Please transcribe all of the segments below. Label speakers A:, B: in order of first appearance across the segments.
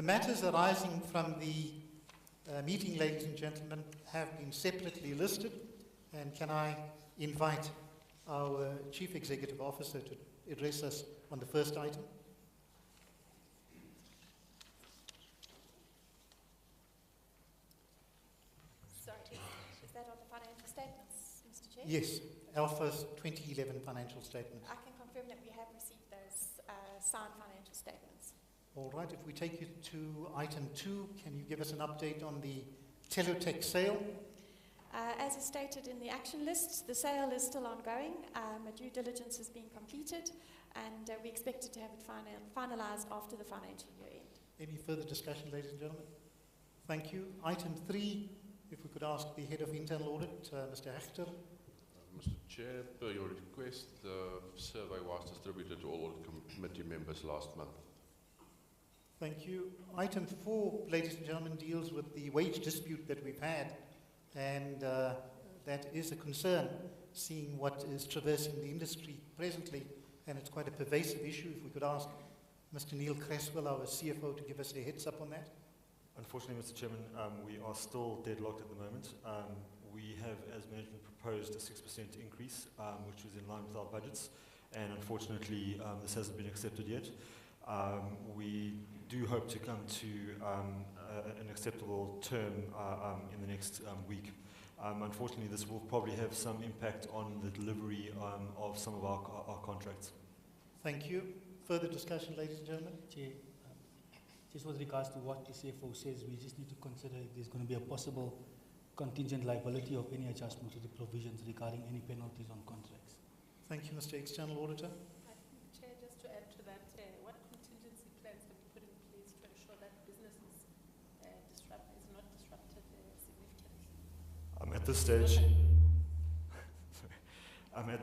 A: The matters arising from the meeting, ladies and gentlemen, have been separately listed, and can I invite our Chief Executive Officer to address us on the first item?
B: Sorry, is that on the financial statements, Mr. Chair?
A: Yes, Alpha's 2011 financial statement.
B: I can confirm that we have received those signed financial statements.
A: All right, if we take you to item 2, can you give us an update on the Telotech sale?
B: As is stated in the action list, the sale is still ongoing. A due diligence has been completed, and we expect to have it finalised after the financial year end.
A: Any further discussion, ladies and gentlemen? Thank you. Item 3, if we could ask the Head of Internal Audit, Mr. Hector.
C: Mr. Chair, per your request, the survey was distributed to all audit committee members last month.
A: Thank you. Item 4, ladies and gentlemen, deals with the wage dispute that we've had, and that is a concern, seeing what is traversing the industry presently, and it's quite a pervasive issue. If we could ask Mr. Neil Cresswell, our CFO, to give us a heads up on that.
D: Unfortunately, Mr. Chairman, we are still deadlocked at the moment. We have, as management, proposed a 6% increase, which was in line with our budgets, and unfortunately, this hasn't been accepted yet. We do hope to come to an acceptable term in the next week. Unfortunately, this will probably have some impact on the delivery of some of our contracts.
A: Thank you. Further discussion, ladies and gentlemen?
E: Chair, just with regards to what the CFO says, we just need to consider if there's going to be a possible contingent liability of any adjustment to the provisions regarding any penalties on contracts.
A: Thank you, Mr. External Auditor.
F: Chair, just to add to that, what contingency plans have you put in place to ensure that business is not disrupted significantly?
D: At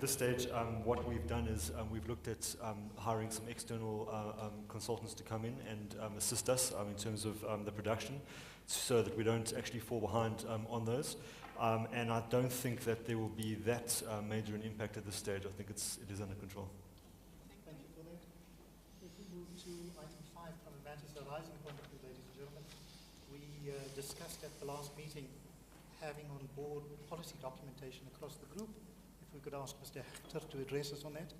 D: this stage, what we've done is we've looked at hiring some external consultants to come in and assist us in terms of the production, so that we don't actually fall behind on those. And I don't think that there will be that major an impact at this stage. I think it is under control.
A: Thank you for that. If we move to item 5 from a matters arising point of view, ladies and gentlemen, we discussed at the last meeting having on board policy documentation across the group. If we could ask Mr. Hector to address us on that.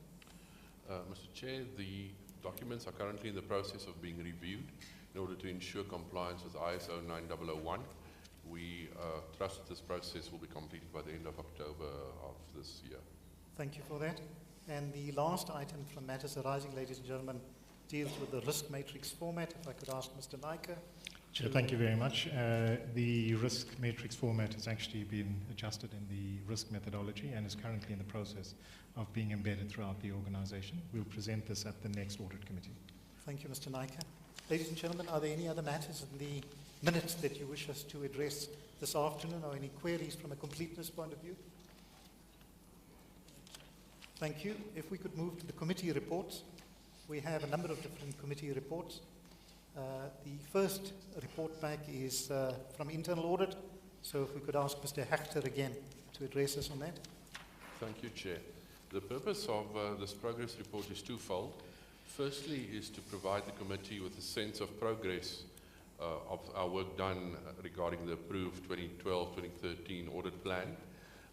C: Mr. Chair, the documents are currently in the process of being reviewed in order to ensure compliance with ISO 9001. We trust that this process will be completed by the end of October of this year.
A: Thank you for that. And the last item from matters arising, ladies and gentlemen, deals with the risk matrix format. If I could ask Mr. Nkonki.
G: Chair, thank you very much. The risk matrix format has actually been adjusted in the risk methodology and is currently in the process of being embedded throughout the organization. We'll present this at the next audit committee.
A: Thank you, Mr. Nkonki. Ladies and gentlemen, are there any other matters in the minutes that you wish us to address this afternoon, or any queries from a completeness point of view? Thank you. If we could move to the committee reports. We have a number of different committee reports. The first report back is from Internal Audit, so if we could ask Mr. Hector again to address us on that.
C: Thank you, Chair. The purpose of this progress report is twofold. Firstly is to provide the committee with a sense of progress of our work done regarding the approved 2012-2013 audit plan.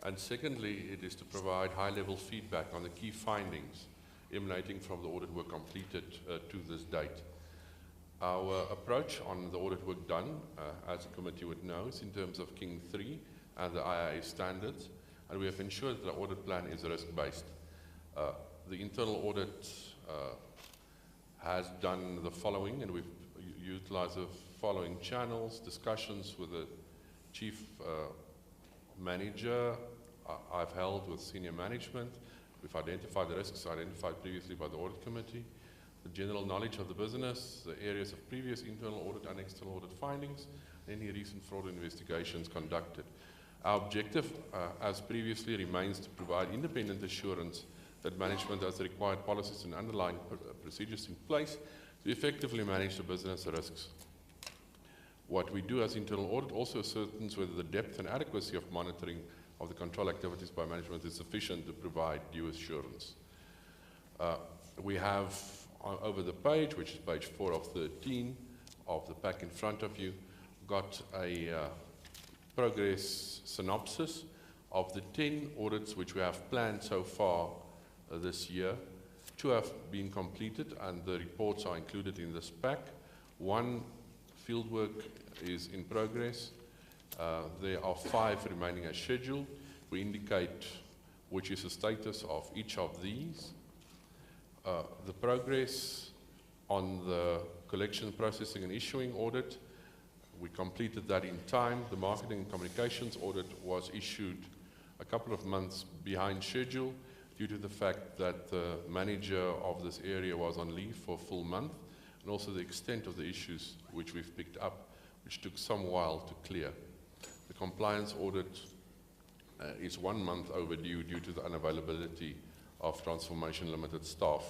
C: And secondly, it is to provide high-level feedback on the key findings emanating from the audit work completed to this date. Our approach on the audit work done, as the committee would know, is in terms of King 3 and the IIA standards, and we have ensured that the audit plan is risk-based. The internal audit has done the following, and we've utilized the following channels: discussions with the chief manager I've held with senior management. We've identified the risks identified previously by the audit committee, the general knowledge of the business, the areas of previous internal audit and external audit findings, and any recent fraud investigations conducted. Our objective, as previously, remains to provide independent assurance that management has the required policies and underlying procedures in place to effectively manage the business risks. What we do as internal audit also ascertains whether the depth and adequacy of monitoring of the control activities by management is sufficient to provide due assurance. We have over the page, which is page 4 of 13, of the pack in front of you, got a progress synopsis of the 10 audits which we have planned so far this year. 2 have been completed and the reports are included in this pack. 1 fieldwork is in progress. There are 5 remaining as scheduled. We indicate which is the status of each of these. The progress on the collection, processing and issuing audit, we completed that in time. The marketing and communications audit was issued a couple of months behind schedule due to the fact that the manager of this area was on leave for a full month, and also the extent of the issues which we've picked up, which took some while to clear. The compliance audit is 1 month overdue due to the unavailability of Transformation Limited staff.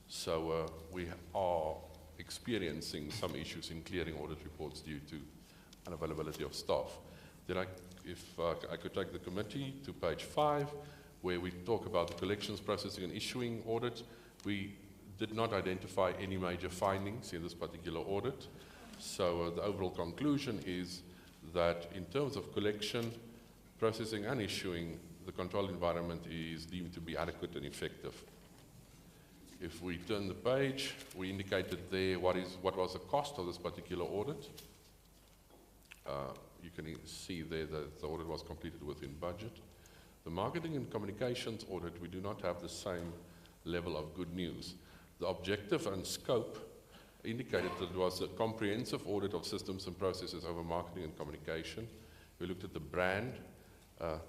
C: So we are experiencing some issues in clearing audit reports due to unavailability of staff. Then if I could take the committee to page 5, where we talk about the collections, processing and issuing audit. We did not identify any major findings in this particular audit. So the overall conclusion is that in terms of collection, processing and issuing, the control environment is deemed to be adequate and effective. If we turn the page, we indicated there what was the cost of this particular audit. You can see there that the audit was completed within budget. The marketing and communications audit, we do not have the same level of good news. The objective and scope indicated that it was a comprehensive audit of systems and processes over marketing and communication. We looked at the brand,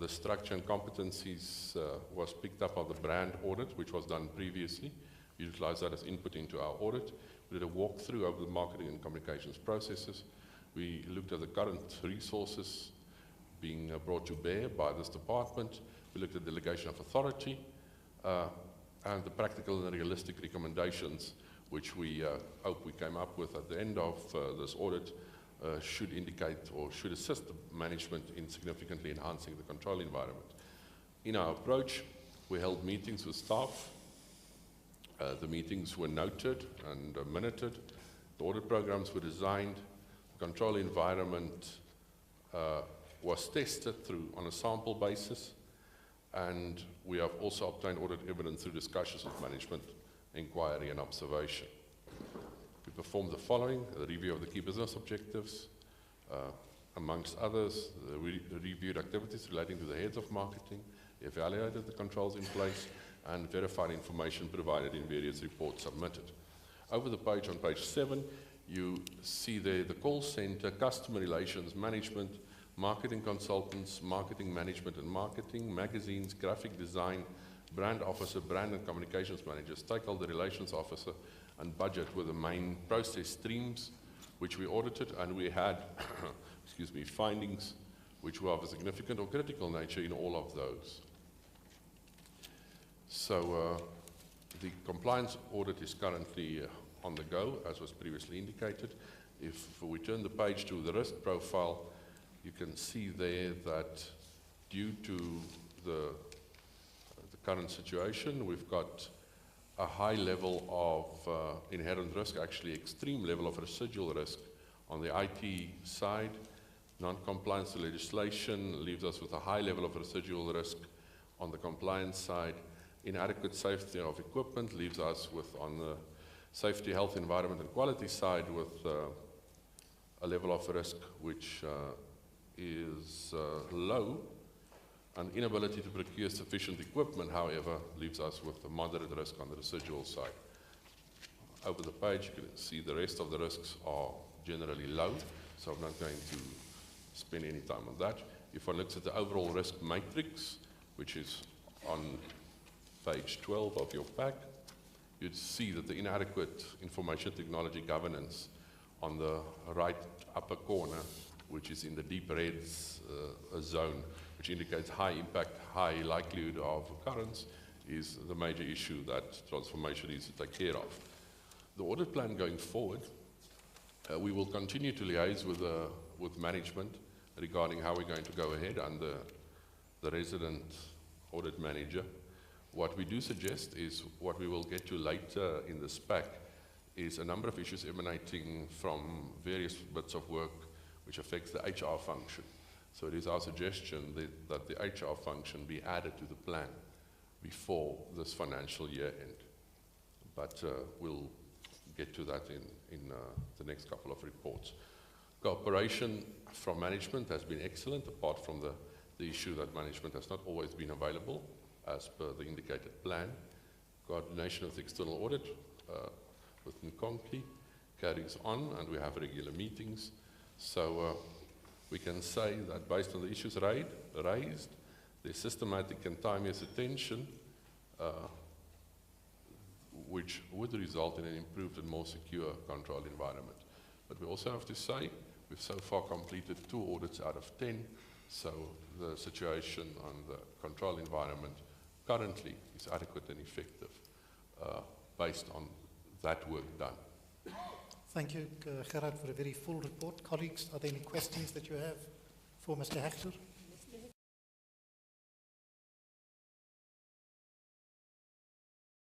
C: the structure and competencies was picked up of the brand audit, which was done previously. We utilized that as input into our audit. We did a walkthrough of the marketing and communications processes. We looked at the current resources being brought to bear by this department. We looked at delegation of authority and the practical and realistic recommendations which we hope we came up with at the end of this audit should indicate or should assist the management in significantly enhancing the control environment. In our approach, we held meetings with staff. The meetings were noted and minuted. The audit programs were designed. The control environment was tested on a sample basis, and we have also obtained audit evidence through discussions with management, inquiry and observation. We performed the following: a review of the key business objectives, amongst others, we reviewed activities relating to the heads of marketing, evaluated the controls in place, and verified information provided in various reports submitted. Over the page, on page 7, you see there the call center, customer relations management, marketing consultants, marketing management and marketing, magazines, graphic design, brand officer, brand and communications manager, stakeholder relations officer, and budget were the main process streams which we audited, and we had findings which were of a significant or critical nature in all of those. So the compliance audit is currently on the go, as was previously indicated. If we turn the page to the risk profile, you can see there that due to the current situation, we've got a high level of inherent risk, actually extreme level of residual risk on the IT side. Non-compliance to legislation leaves us with a high level of residual risk on the compliance side. Inadequate safety of equipment leaves us with, on the safety, health, environment and quality side, with a level of risk which is low. And inability to procure sufficient equipment, however, leaves us with a moderate risk on the residual side. Over the page, you can see the rest of the risks are generally low, so I'm not going to spend any time on that. If one looks at the overall risk matrix, which is on page 12 of your pack, you'd see that the inadequate information technology governance on the right upper corner, which is in the deep reds zone, which indicates high impact, high likelihood of occurrence, is the major issue that transformation needs to take care of. The audit plan going forward, we will continue to liaise with management regarding how we're going to go ahead under the resident audit manager. What we do suggest is what we will get to later in this pack is a number of issues emanating from various bits of work which affects the HR function. So it is our suggestion that the HR function be added to the plan before this financial year end. But we'll get to that in the next couple of reports. Cooperation from management has been excellent, apart from the issue that management has not always been available as per the indicated plan. Coordination with external audit with Nkonki carries on, and we have regular meetings. So we can say that based on the issues raised, there's systematic and timeous attention which would result in an improved and more secure control environment. But we also have to say we've so far completed 2 audits out of 10, so the situation on the control environment currently is adequate and effective based on that work done.
A: Thank you, Gerard, for a very full report. Colleagues, are there any questions that you have for Mr. Hector?